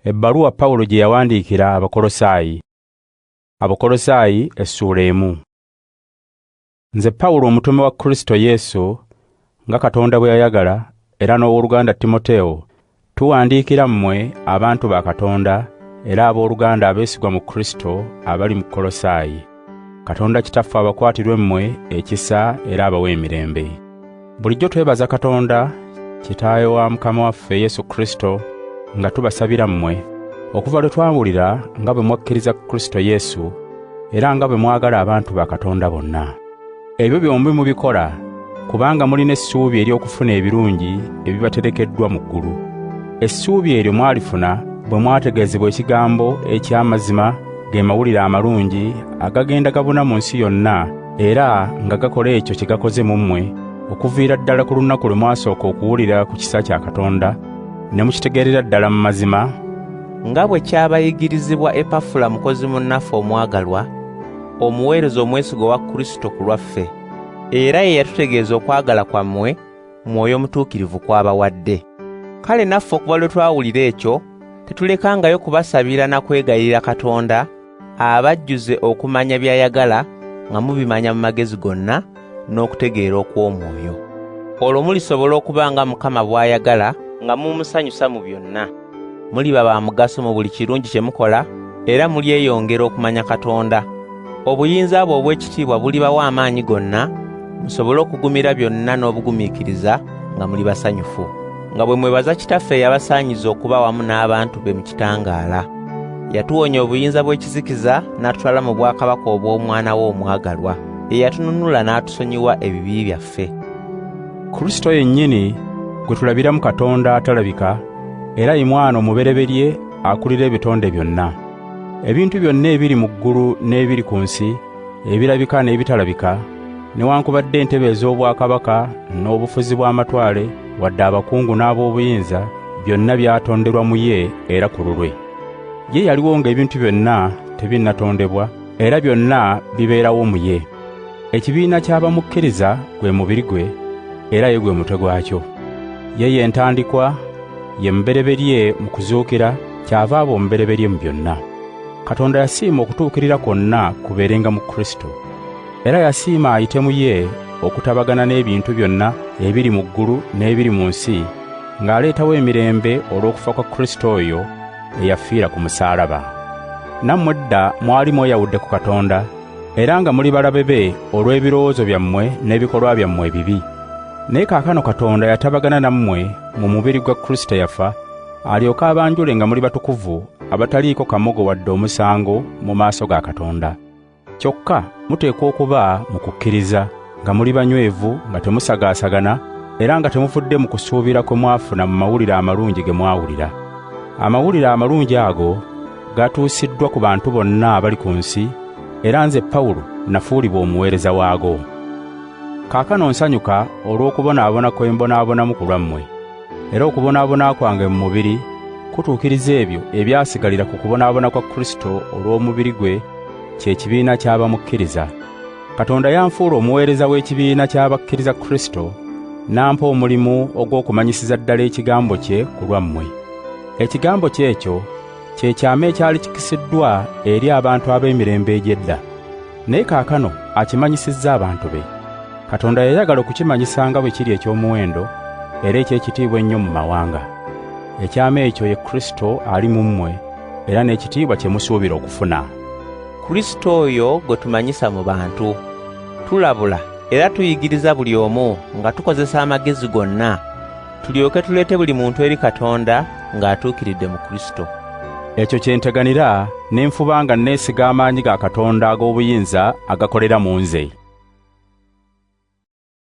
Ebbaluwa Pawulo gye yawandiikira Abakkolosaayi. Abakkolosaayi Essuula 1. Nze Pawulo omutume wa Kristo Yesu, nga Katonda bwe yayagala, era n'owooluganda Timoteyo, tuwandiikira mmwe abantu ba Katonda era abooluganda abeesigwa mu Kristo abali mu Kolosaayi. Katonda Kitaffe abakwatirwe mmwe ekisa era abawe emirembe. Bulijjo twebaza Katonda, Kitaawe wa Mukama waffe Yesu Kristo, nga tubasabira mmwe okuva lwe twawulira nga bwe mwakkiriza Kristo Yesu era nga bwe mwagala abantu ba Katonda bonna. Ebyo byombi mubikola kubanga mulina essuubi ery'okufuna ebirungi ebibaterekeddwa mu ggulu. Essuubi eryo mwalifuna bwe mwategeezebwa ekigambo eky'amazima, ge mawulire amalungi agagenda gabuna mu nsi yonna, era nga gakola ekyo kye gakoze mu mmwe okuviira ddala ku lunaku lwe mwasooka okuwulira ku kisa kya Katonda ne mukitegeerera ddala mu mazima, nga bwe kyabayigirizibwa Epafula mukozi munnaffe omwagalwa, omuweereza omwesigwa wa Kristo ku lwaffe, era ye yatutegeeza okwagala kwammwe Mwoyo Mutuukirivu kw'abawadde. Kale naffe okuva lwe twawulira ekyo, tetulekangayo kubasabira na kwegayirira Katonda abajjuze okumanya by'ayagala nga mubimanya mu magezi gonna n'okutegeera okw'omwoyo. Olwo mulisobola okuba nga Mukama bw'ayagala nga mumusanyusa mu byonna. Muliba ba mugaso mu buli kirungi kye mukola, era mulyeyongera okumanya Katonda. Obuyinza bwe obw'ekitiibwa bulibawa amaanyi gonna, musobole okugumira byonna n'obugumiikiriza nga muli basanyufu, nga bwe mwebaza Kitaffe eyabasaanyiza okuba wamu n'abantu be mu kitangaala. Yatuwonya obuyinza bw'ekizikiza n'atutwala mu bwakabaka obw'Omwana we omwagalwa, eyatununula n'atusonyiwa ebibi byaffe. Kristo yennyini gwe tulabiramu Katonda atalabika, era ye Mwana omubereberye akulira ebitonde byonna. Ebintu byonna ebiri mu ggulu n'ebiri ku nsi, ebirabika n'ebitalabika, newankubadde entebe ez'obwakabaka n'obufuzi bw'amatwale, wadde abakungu n'ab'obuyinza, byonna byatonderwa mu ye era ku lulwe. Ye yaliwo ng'ebintu byonna tebinnatondebwa, era byonna bibeerawo mu ye. Ekibiina ky'abamukkiriza gwe mubiri gwe, era ye gwe mutwe gwakyo. Ye y'entandikwa, ye mubereberye mu kuzuukira, kyava aba omubereberye mu byonna. Katonda yasiima okutuukirira kwonna kubeerenga mu Kristo, era yasiima ayite mu ye okutabagana n'ebintu byonna ebiri mu ggulu n'ebiri mu nsi, ng'aleetawo emirembe olw'okufa kwa Kristo oyo eyafiira ku musaalaba. Nammwe dda mwali mweyawudde ku Katonda, era nga muli balabe be olw'ebirowoozo byammwe n'ebikolwa byammwe ebibi. Naye kaakano Katonda yatabagana nammwe mu mubiri gwa Kristo yafa, alyoke abanjule nga muli batukuvu abataliiko kamogo wadde omusango mu maaso ga Katonda. Kyokka muteekwa okuba mu kukkiriza, nga muli banywevu, nga temusagaasagana, era nga temufudde mu kusuubira kwe mwafuna mu mawulire amalungi ge mwawulira. Amawulire amalungi ago gatuusiddwa ku bantu bonna abali ku nsi, era nze Pawulo nafuulibwa omuweereza waago. Kaakano nsanyuka olw'okubonaabona kwe mbonaabonamu ku lwammwe, era okubonaabona kwange mu mubiri kutuukiriza ebyo ebyasigalira ku kubonaabona kwa Kristo olw'omubiri gwe, kye kibiina ky'abamukkiriza. Katonda yanfuula omuweereza w'ekibiina ky'abakkiriza Kristo, n'ampa omulimu ogw'okumanyisiza ddala ekigambo kye ku lwammwe. Ekigambo kye ekyo kye kyama ekyali kikisiddwa eri abantu ab'emirembe egy'edda, naye kaakano akimanyisizza abantu be. Katonda yayagala okukimanyisa nga bwe kiri eky'omuwendo era eky'ekitiibwa ennyo mu mawanga. Ekyama ekyo ye Kristo ali mu mmwe, era n'ekitiibwa kye musuubira okufuna. Kristo oyo gwe tumanyisa mu bantu, tulabula era tuyigiriza buli omu nga tukozesa amagezi gonna, tulyoke tuleete buli muntu eri Katonda ng'atuukiridde mu Kristo. Ekyo kye nteganira ne nfuba nga neesiga amaanyi ga Katonda ag'obuyinza agakolera mu nze.